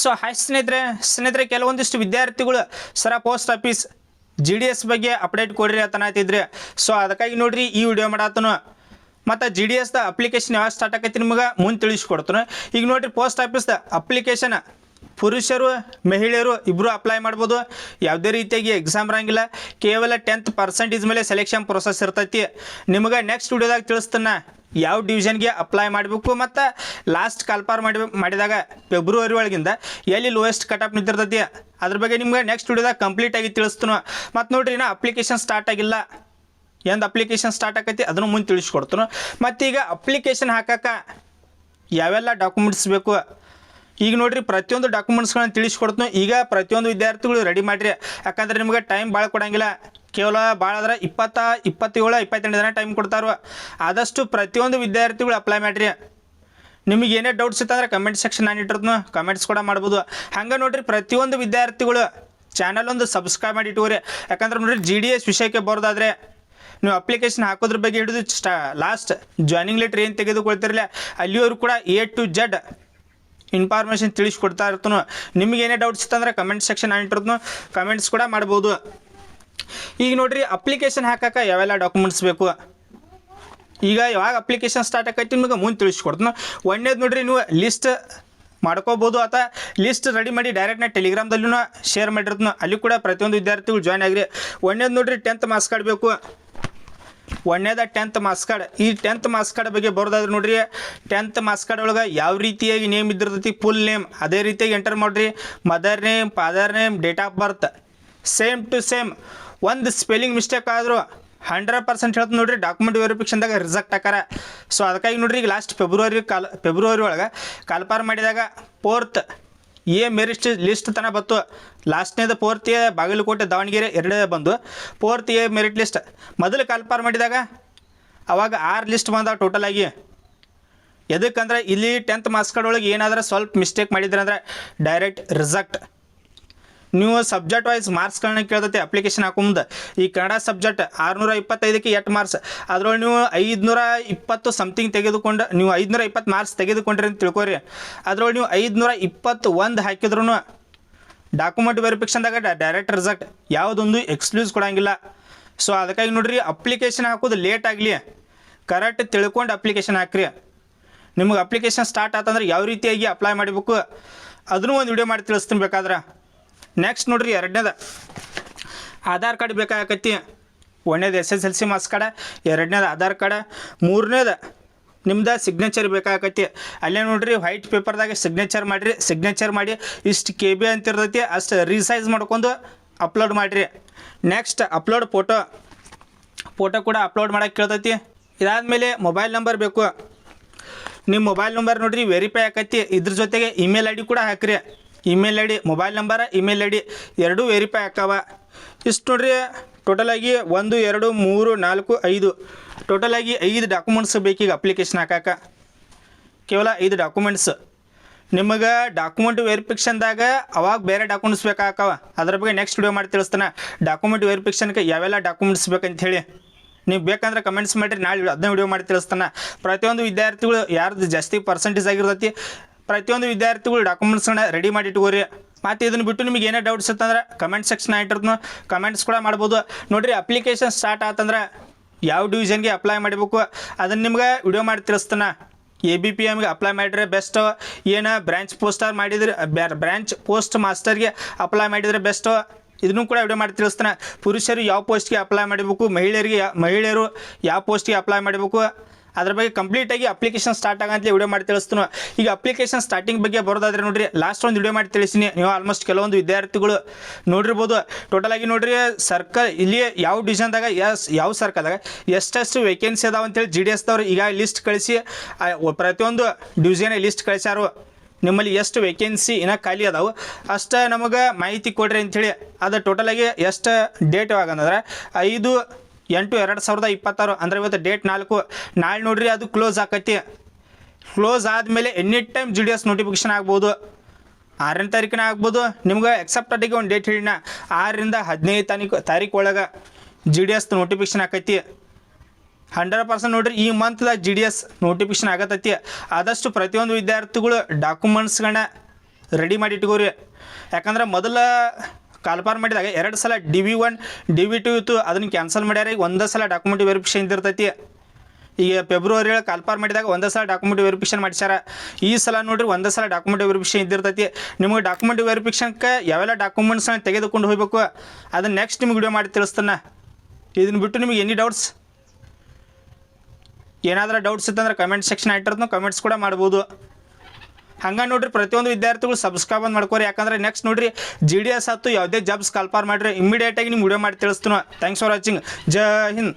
So hi ಸ್ನೇಹಿತರೆ ಕೆಲವೊಂದಿಷ್ಟು ವಿದ್ಯಾರ್ಥಿಗಳು ಸರ ಪೋಸ್ಟ್ ಆಫೀಸ್ GDS ಬಗ್ಗೆ ಅಪ್ಡೇಟ್ ಕೊಡ್ರಿ ಅಂತ ಅನ್ನತ್ತಿದ್ರಿ. ಸೊ ಅದಕ್ಕಾಗಿ ನೋಡ್ರಿ ಈ ವಿಡಿಯೋ ಮಾಡತ್ತನು. ಮತ್ತು GDS ದ ಅಪ್ಲಿಕೇಶನ್ ಯಾವಾಗ ಸ್ಟಾರ್ಟ್ ಆಕೈತಿ ನಿಮಗೆ ಮುಂದೆ ತಿಳಿಸ್ಕೊಡ್ತಾನೆ. ಈಗ ನೋಡ್ರಿ ಪೋಸ್ಟ್ ಆಫೀಸ್ದ ಅಪ್ಲಿಕೇಶನ್ ಪುರುಷರು ಮಹಿಳೆಯರು ಇಬ್ಬರು ಅಪ್ಲೈ ಮಾಡ್ಬೋದು. ಯಾವುದೇ ರೀತಿಯಾಗಿ ಎಕ್ಸಾಮ್ ಇರಂಗಿಲ್ಲ. ಕೇವಲ 10% ಮೇಲೆ ಸೆಲೆಕ್ಷನ್ ಪ್ರೊಸೆಸ್ ಇರ್ತೈತಿ. ನಿಮಗೆ ನೆಕ್ಸ್ಟ್ ವಿಡಿಯೋದಾಗ ತಿಳಿಸ್ತಾನೆ ಯಾವ ಡಿವಿಷನ್ಗೆ ಅಪ್ಲೈ ಮಾಡಬೇಕು ಮತ್ತು ಲಾಸ್ಟ್ ಕಾಲ್ಪಾರ್ ಮಾಡಿದಾಗ ಫೆಬ್ರವರಿ ಒಳಗಿಂದ ಎಲ್ಲಿ ಲೋಯೆಸ್ಟ್ ಕಟ್ ಆಫ್ ನಿಂತಿರ್ತೈತಿ ಅದ್ರ ಬಗ್ಗೆ ನಿಮ್ಗೆ ನೆಕ್ಸ್ಟ್ ವಿಡಿಯೋದಾಗ ಕಂಪ್ಲೀಟಾಗಿ ತಿಳಿಸ್ತಾನೆ. ಮತ್ತು ನೋಡ್ರಿ ಇನ್ನೂ ಅಪ್ಲಿಕೇಶನ್ ಸ್ಟಾರ್ಟ್ ಆಗಿಲ್ಲ. ಎಂದು ಅಪ್ಲಿಕೇಶನ್ ಸ್ಟಾರ್ಟ್ ಆಕೈತಿ ಅದನ್ನು ಮುಂದೆ ತಿಳಿಸ್ಕೊಡ್ತಾನೆ. ಮತ್ತೀಗ ಅಪ್ಲಿಕೇಶನ್ ಹಾಕಕ್ಕೆ ಯಾವೆಲ್ಲ ಡಾಕ್ಯುಮೆಂಟ್ಸ್ ಬೇಕು ಈಗ ನೋಡ್ರಿ ಪ್ರತಿಯೊಂದು ಡಾಕ್ಯುಮೆಂಟ್ಸ್ಗಳನ್ನ ತಿಳಿಸ್ಕೊಡ್ತಾನೆ. ಈಗ ಪ್ರತಿಯೊಂದು ವಿದ್ಯಾರ್ಥಿಗಳು ರೆಡಿ ಮಾಡಿರಿ, ಯಾಕಂದ್ರೆ ನಿಮಗೆ ಟೈಮ್ ಭಾಳ ಕೊಡೋಂಗಿಲ್ಲ. ಕೇವಲ ಭಾಳ ಅಂದ್ರೆ 27-28 ದಿನ ಟೈಮ್ ಕೊಡ್ತಾರೋ. ಆದಷ್ಟು ಪ್ರತಿಯೊಂದು ವಿದ್ಯಾರ್ಥಿಗಳು ಅಪ್ಲೈ ಮಾಡಿರಿ. ನಿಮಗೆ ಏನೇ ಡೌಟ್ಸ್ ಇತ್ತಂದ್ರೆ ಕಮೆಂಟ್ ಸೆಕ್ಷನ್ ನಾನು ಇಟ್ಟಿರ್ತೀನಿ, ಕಮೆಂಟ್ಸ್ ಕೂಡ ಮಾಡ್ಬೋದು. ಹಂಗೆ ನೋಡ್ರಿ ಪ್ರತಿಯೊಂದು ವಿದ್ಯಾರ್ಥಿಗಳು ಚಾನಲ್ ಒಂದು ಸಬ್ಸ್ಕ್ರೈಬ್ ಮಾಡಿ ಇಟ್ಟುವ್ರಿ. ಯಾಕಂದ್ರೆ ನೋಡ್ರಿ GDS ವಿಷಯಕ್ಕೆ ಬರೋದಾದರೆ ನೀವು ಅಪ್ಲಿಕೇಶನ್ ಹಾಕೋದ್ರ ಬಗ್ಗೆ ಹಿಡಿದು ಲಾಸ್ಟ್ ಜಾಯ್ನಿಂಗ್ ಲೆಟ್ರ್ ಏನು ತೆಗೆದುಕೊಳ್ತಿರಲಿಲ್ಲ ಅಲ್ಲಿಯವರು ಕೂಡ A to Z ಇನ್ಫಾರ್ಮೇಷನ್ ತಿಳಿಸ್ಕೊಡ್ತಾ ಇರ್ತಾನೋ. ನಿಮಗೆ ಏನೇ ಡೌಟ್ಸ್ ಇತ್ತಂದ್ರೆ ಕಮೆಂಟ್ ಸೆಕ್ಷನ್ ನಾನು ಇಟ್ಟಿರ್ತೀನಿ, ಕಮೆಂಟ್ಸ್ ಕೂಡ ಮಾಡ್ಬೋದು. ಈಗ ನೋಡ್ರಿ ಅಪ್ಲಿಕೇಶನ್ ಹಾಕಕ್ಕೆ ಯಾವೆಲ್ಲ ಡಾಕ್ಯುಮೆಂಟ್ಸ್ ಬೇಕು ಈಗ ಯಾವಾಗ ಅಪ್ಲಿಕೇಶನ್ ಸ್ಟಾರ್ಟ್ ಆಕೈತಿ ನಿಮಗೆ ಮುಂದೆ ತಿಳಿಸ್ಕೊಡ್ತೀನಿ. ಒಂದೇದು ನೋಡ್ರಿ ನೀವು ಲಿಸ್ಟ್ ಮಾಡ್ಕೋಬೋದು ಅಥವಾ ಲಿಸ್ಟ್ ರೆಡಿ ಮಾಡಿ ಡೈರೆಕ್ಟ್ ನಾ ಟೆಲಿಗ್ರಾಮ್ದಲ್ಲೂ ಶೇರ್ ಮಾಡಿರ್ತೀನಿ. ಅಲ್ಲಿ ಕೂಡ ಪ್ರತಿಯೊಂದು ವಿದ್ಯಾರ್ಥಿಗಳು ಜಾಯ್ನ್ ಆಗಿರಿ. ಒಂದೇದು ನೋಡ್ರಿ 10th ಮಾರ್ಕ್ಸ್ ಕಾರ್ಡ್ ಬೇಕು. ಒಂದೇದ 10th ಮಾರ್ಕ್ಸ್ ಕಾರ್ಡ್. ಈ 10th ಮಾರ್ಕ್ಸ್ ಕಾರ್ಡ್ ಬಗ್ಗೆ ಬರೋದಾದ್ರೆ ನೋಡ್ರಿ 10th ಮಾರ್ಕ್ಸ್ ಕಾರ್ಡ್ ಒಳಗೆ ಯಾವ ರೀತಿಯಾಗಿ ನೇಮ್ ಇದ್ದಿರ್ತೈತಿ ಫುಲ್ ನೇಮ್ ಅದೇ ರೀತಿಯಾಗಿ ಎಂಟರ್ ಮಾಡಿರಿ. Mother name, father name, date of birth same to same. ಒಂದು ಸ್ಪೆಲ್ಲಿಂಗ್ ಮಿಸ್ಟೇಕ್ ಆದರೂ 100% ಹೇಳ್ತೀನಿ ನೋಡ್ರಿ ಡಾಕ್ಯುಮೆಂಟ್ ವೆರಿಫಿಕೇಷನ್ದಾಗ ರಿಜೆಕ್ಟ್ ಆಕಾರ. ಸೊ ಅದಕ್ಕಾಗಿ ನೋಡ್ರಿ ಈಗ ಲಾಸ್ಟ್ ಫೆಬ್ರವರಿ ಒಳಗೆ ಕಾಲ್ಪಾರ್ ಮಾಡಿದಾಗ 4th A ಮೆರಿಟ್ ಲಿಸ್ಟ್ ತನಕ ಬತ್ತು. ಲಾಸ್ಟ್ನೇದು 4th A ಬಾಗಲಕೋಟೆ ದಾವಣಗೆರೆ ಎರಡೇ ಬಂದು 4th A ಮೆರಿಟ್ ಲಿಸ್ಟ್ ಮೊದಲು ಕಾಲ್ಪಾರ್ ಮಾಡಿದಾಗ ಅವಾಗ 6 ಲಿಸ್ಟ್ ಬಂದ ಟೋಟಲ್ ಆಗಿ. ಎದಕ್ಕಂದ್ರೆ ಇಲ್ಲಿ 10th ಮಾರ್ಕ್ಸ್ ಕಾರ್ಡ್ ಒಳಗೆ ಏನಾದರೂ ಸ್ವಲ್ಪ ಮಿಸ್ಟೇಕ್ ಮಾಡಿದ್ರೆ ಅಂದರೆ ಡೈರೆಕ್ಟ್ ರಿಜೆಕ್ಟ್. ನೀವು ಸಬ್ಜೆಕ್ಟ್ ವೈಸ್ ಮಾರ್ಕ್ಸ್ಗಳನ್ನ ಕೇಳ್ತೈತಿ ಅಪ್ಲಿಕೇಶನ್ ಹಾಕೋ ಮುಂದೆ. ಈ ಕನ್ನಡ ಸಬ್ಜೆಕ್ಟ್ 625ಕ್ಕೆ 8 ಮಾರ್ಕ್ಸ್, ಅದ್ರೊಳಗೆ ನೀವು 520 ಸಮಥಿಂಗ್ ತೆಗೆದುಕೊಂಡು ನೀವು 520 ಮಾರ್ಕ್ಸ್ ತೆಗೆದುಕೊಂಡ್ರಿ ಅಂತ ತಿಳ್ಕೊರಿ. ಅದ್ರೊಳಗೆ ನೀವು 521 ಹಾಕಿದ್ರು ಡಾಕ್ಯುಮೆಂಟ್ ವೆರಿಫಿಕೇಷನ್ದಾಗ ಡೈರೆಕ್ಟ್ ರಿಜೆಕ್ಟ್. ಯಾವುದೊಂದು ಎಕ್ಸ್ಕ್ಯೂಸ್ ಕೊಡೋಂಗಿಲ್ಲ. ಸೊ ಅದಕ್ಕಾಗಿ ನೋಡ್ರಿ ಅಪ್ಲಿಕೇಶನ್ ಹಾಕೋದು ಲೇಟ್ ಆಗಲಿ ಕರೆಕ್ಟ್ ತಿಳ್ಕೊಂಡು ಅಪ್ಲಿಕೇಶನ್ ಹಾಕ್ರಿ. ನಿಮಗೆ ಅಪ್ಲಿಕೇಶನ್ ಸ್ಟಾರ್ಟ್ ಆತಂದ್ರೆ ಯಾವ ರೀತಿಯಾಗಿ ಅಪ್ಲೈ ಮಾಡಬೇಕು ಅದನ್ನು ಒಂದು ವಿಡಿಯೋ ಮಾಡಿ ತಿಳಿಸ್ತೀನಿ ಬೇಕಾದ್ರೆ. ನೆಕ್ಸ್ಟ್ ನೋಡ್ರಿ ಎರಡನೇದು ಆಧಾರ್ ಕಾರ್ಡ್ ಬೇಕಾಗತ್ತಿ. ಒಂದನೇದು SSLC ಮಾರ್ಕ್ಸ್ ಕಾರ್ಡ, ಎರಡನೇದು ಆಧಾರ್ ಕಾರ್ಡ, ಮೂರನೇದು ನಿಮ್ದು ಸಿಗ್ನೇಚರ್ ಬೇಕಾಗತ್ತಿ. ಅಲ್ಲೇ ನೋಡ್ರಿ ವೈಟ್ ಪೇಪರ್ದಾಗ ಸಿಗ್ನೇಚರ್ ಮಾಡಿರಿ. ಸಿಗ್ನೇಚರ್ ಮಾಡಿ ಇಷ್ಟು KB ಅಂತ ಇರ್ತೈತಿ ಅಷ್ಟು ರೀಸೈಜ್ ಮಾಡ್ಕೊಂಡು ಅಪ್ಲೋಡ್ ಮಾಡಿರಿ. ನೆಕ್ಸ್ಟ್ ಅಪ್ಲೋಡ್ ಫೋಟೋ ಕೂಡ ಅಪ್ಲೋಡ್ ಮಾಡೋಕ್ಕೆ ಕೇಳ್ತೈತಿ. ಇದಾದಮೇಲೆ ಮೊಬೈಲ್ ನಂಬರ್ ಬೇಕು. ನಿಮ್ಮ ಮೊಬೈಲ್ ನಂಬರ್ ನೋಡ್ರಿ ವೆರಿಫೈ ಆಕೈತಿ. ಇದ್ರ ಜೊತೆಗೆ ಇಮೇಲ್ ID ಕೂಡ ಹಾಕಿರಿ. Email ID, mobile number, email ID ಎರಡೂ ವೆರಿಫೈ ಆಕಾವ. ಇಷ್ಟು ನೋಡ್ರಿ ಟೋಟಲಾಗಿ 1 2 3 4 5 ಟೋಟಲಾಗಿ 5 ಡಾಕ್ಯುಮೆಂಟ್ಸ್ ಬೇಕೀಗ ಅಪ್ಲಿಕೇಶನ್ ಹಾಕಕ್ಕೆ. ಕೇವಲ 5 ಡಾಕ್ಯುಮೆಂಟ್ಸ್. ನಿಮಗೆ ಡಾಕ್ಯುಮೆಂಟ್ ವೆರಿಫಿಕೇಷನ್ದಾಗ ಅವಾಗ ಬೇರೆ ಡಾಕ್ಯುಮೆಂಟ್ಸ್ ಬೇಕಾಗವ. ಅದ್ರ ಬಗ್ಗೆ ನೆಕ್ಸ್ಟ್ ವಿಡಿಯೋ ಮಾಡಿ ತಿಳಿಸ್ತಾನೆ ಡಾಕ್ಯುಮೆಂಟ್ ವೆರಿಫಿಕೇಷನ್ಗೆ ಯಾವೆಲ್ಲ ಡಾಕ್ಯುಮೆಂಟ್ಸ್ ಬೇಕಂತ ಹೇಳಿ. ನೀವು ಬೇಕಂದ್ರೆ ಕಮೆಂಟ್ಸ್ ಮಾಡಿರಿ, ನಾಳೆ ಅದನ್ನ ವಿಡಿಯೋ ಮಾಡಿ ತಿಳಿಸ್ತಾನೆ. ಪ್ರತಿಯೊಂದು ವಿದ್ಯಾರ್ಥಿಗಳು ಯಾರ್ದು ಜಾಸ್ತಿ ಪರ್ಸೆಂಟೇಜ್ ಆಗಿರ್ತೈತಿ ಪ್ರತಿಯೊಂದು ವಿದ್ಯಾರ್ಥಿಗಳು ಡಾಕ್ಯುಮೆಂಟ್ಸ್ಗಳನ್ನ ರೆಡಿ ಮಾಡಿ ಇಟ್ಕೋರಿ. ಮತ್ತು ಇದನ್ನು ಬಿಟ್ಟು ನಿಮಗೆ ಏನೇ ಡೌಟ್ಸ್ ಇತ್ತಂದ್ರೆ ಕಮೆಂಟ್ ಸೆಕ್ಷನ್ ಇಟ್ಟಿರ್ತೀನಿ, ಕಮೆಂಟ್ಸ್ ಕೂಡ ಮಾಡ್ಬೋದು. ನೋಡಿರಿ ಅಪ್ಲಿಕೇಶನ್ ಸ್ಟಾರ್ಟ್ ಆತಂದ್ರೆ ಯಾವ ಡಿವಿಷನ್ಗೆ ಅಪ್ಲೈ ಮಾಡಬೇಕು ಅದನ್ನು ನಿಮ್ಗೆ ವಿಡಿಯೋ ಮಾಡಿ ತಿಳಿಸ್ತಾನೆ. ABPMಗೆ ಅಪ್ಲೈ ಮಾಡಿದ್ರೆ ಬೆಸ್ಟ್, ಏನು ಬ್ರಾಂಚ್ ಪೋಸ್ಟರ್ ಮಾಡಿದ್ರೆ ಬ್ರಾಂಚ್ ಪೋಸ್ಟ್ ಮಾಸ್ಟರ್ಗೆ ಅಪ್ಲೈ ಮಾಡಿದರೆ ಬೆಸ್ಟ್. ಇದನ್ನು ಕೂಡ ವಿಡಿಯೋ ಮಾಡಿ ತಿಳಿಸ್ತಾನೆ. ಪುರುಷರು ಯಾವ ಪೋಸ್ಟ್ಗೆ ಅಪ್ಲೈ ಮಾಡಬೇಕು, ಮಹಿಳೆಯರು ಯಾವ ಪೋಸ್ಟ್ಗೆ ಅಪ್ಲೈ ಮಾಡಬೇಕು ಅದ್ರ ಬಗ್ಗೆ ಕಂಪ್ಲೀಟಾಗಿ ಅಪ್ಲಿಕೇಶನ್ ಸ್ಟಾರ್ಟ್ ಆಗಂತಲೇ ವಿಡಿಯೋ ಮಾಡಿ ತಿಳಿಸ್ತಾನೆ. ಈಗ ಅಪ್ಲಿಕೇಶನ್ ಸ್ಟಾರ್ಟಿಂಗ್ ಬಗ್ಗೆ ಬರೋದಾದ್ರೆ ನೋಡ್ರಿ ಲಾಸ್ಟ್ ಒಂದು ವಿಡಿಯೋ ಮಾಡಿ ತಿಳಿಸ್ತೀನಿ. ನೀವು ಆಲ್ಮೋಸ್ಟ್ ಕೆಲವೊಂದು ವಿದ್ಯಾರ್ಥಿಗಳು ನೋಡಿರ್ಬೋದು. ಟೋಟಲಾಗಿ ನೋಡ್ರಿ ಸರ್ಕಲ್ ಇಲ್ಲಿ ಯಾವ ಡಿವಿಷನ್ದಾಗ ಯಾವ ಸರ್ಕಲ್ದಾಗ ಎಷ್ಟೆಷ್ಟು ವೇಕೆನ್ಸಿ ಅದಾವ ಅಂತೇಳಿ GDSದವ್ರು ಈಗ ಲಿಸ್ಟ್ ಕಳಿಸಿ ಪ್ರತಿಯೊಂದು ಡಿವಿಷನ್ ಲಿಸ್ಟ್ ಕಳಿಸ್ಯಾರು. ನಿಮ್ಮಲ್ಲಿ ಎಷ್ಟು ವೇಕೆನ್ಸಿ ಇನ್ನೂ ಖಾಲಿ ಅದಾವೆ ಅಷ್ಟು ನಮಗೆ ಮಾಹಿತಿ ಕೊಡ್ರಿ ಅಂಥೇಳಿ. ಅದು ಟೋಟಲಾಗಿ ಎಷ್ಟು ಡೇಟ್ ಯಾವಾಗಂದ್ರೆ 5/8/2026 ಅಂದ್ರೆ ಇವತ್ತು ಡೇಟ್ 4. ನಾಳೆ ನೋಡ್ರಿ ಅದು ಕ್ಲೋಸ್ ಆಕೈತಿ. ಕ್ಲೋಸ್ ಆದಮೇಲೆ ಎನಿ ಟೈಮ್ GDS ನೋಟಿಫಿಕೇಷನ್ ಆಗ್ಬೋದು. 6ನೇ ತಾರೀಕಿನ ಆಗ್ಬೋದು. ನಿಮ್ಗೆ ಎಕ್ಸೆಪ್ಟೆಡ್ಗೆ ಒಂದು ಡೇಟ್ ಹೇಳಿನ 6ರಿಂದ 15 ತಾರೀಕು ಒಳಗೆ GDS ನೋಟಿಫಿಕೇಷನ್ ಆಕೈತಿ. 100% ನೋಡ್ರಿ ಈ ಮಂತ್ದಾಗ GDS ನೋಟಿಫಿಕೇಷನ್ ಆಗತೈತಿ. ಆದಷ್ಟು ಪ್ರತಿಯೊಂದು ವಿದ್ಯಾರ್ಥಿಗಳು ಡಾಕ್ಯುಮೆಂಟ್ಸ್ಗಳನ್ನ ರೆಡಿ ಮಾಡಿ ಇಟ್ಕೋರಿ. ಯಾಕಂದ್ರೆ ಮೊದಲ ಕಾಲ್ಪಾರ್ ಮಾಡಿದಾಗ 2 ಸಲ DV1 DV2 ಇತ್ತು, ಅದನ್ನು ಕ್ಯಾನ್ಸಲ್ ಮಾಡ್ಯಾರ. ಈಗ ಒಂದೇ ಸಲ ಡಾಕ್ಯುಮೆಂಟ್ ವೆರಿಫಿಕೇಷನ್ ಇದ್ದಿರ್ತೈತಿ. ಈಗ ಫೆಬ್ರವರಿ ಕಾಲ್ಪಾರ್ ಮಾಡಿದಾಗ ಒಂದೇ ಸಲ ಡಾಕ್ಯುಮೆಂಟ್ ವೆರಿಫಿಕೇಷನ್ ಮಾಡಿಸ್ಯಾರ. ಈ ಸಲ ನೋಡಿರಿ ಒಂದೇ ಸಲ ಡಾಕ್ಯುಮೆಂಟ್ ವೆರಿಫಿಕೇಷನ್ ಇದ್ದಿರ್ತೈತಿ. ನಿಮಗೆ ಡಾಕ್ಯುಮೆಂಟ್ ವೆರಿಫಿಕೇಷನ್ಗೆ ಯಾವೆಲ್ಲ ಡಾಕ್ಯುಮೆಂಟ್ಸ್ನ ತೆಗೆದುಕೊಂಡು ಹೋಗ್ಬೇಕು ಅದನ್ನು ನೆಕ್ಸ್ಟ್ ನಿಮ್ಗೆ ವಿಡಿಯೋ ಮಾಡಿ ತಿಳಿಸ್ತಾನೆ. ಇದನ್ನು ಬಿಟ್ಟು ನಿಮಗೆ ಎನಿ ಡೌಟ್ಸ್ ಏನಾದರೂ ಡೌಟ್ಸ್ ಇತ್ತಂದ್ರೆ ಕಮೆಂಟ್ ಸೆಕ್ಷನ್ ಇಟ್ಟಿರ್ತಾನೆ, ಕಮೆಂಟ್ಸ್ ಕೂಡ ಮಾಡ್ಬೋದು. ಹಂಗೆ ನೋಡಿರಿ ಪ್ರತಿಯೊಂದು ವಿದ್ಯಾರ್ಥಿಗಳು ಸಬ್ಸ್ಕ್ರೈಬ್ ಮಾಡ್ಕೋರಿ. ಯಾಕಂದರೆ ನೆಕ್ಸ್ಟ್ ನೋಡಿರಿ GDS ಆಯ್ತು ಯಾವುದೇ ಜಾಬ್ಸ್ ಕಾಲ್ಪಾರ್ ಮಾಡಿರಿ ಇಮಿಡಿಯೇಟಾಗಿ ನಿಮ್ಗೆ ವಿಡಿಯೋ ಮಾಡಿ ತಿಳಿಸ್ತಾನೆ. Thanks for watching. ಜೈ ಹಿಂದ್.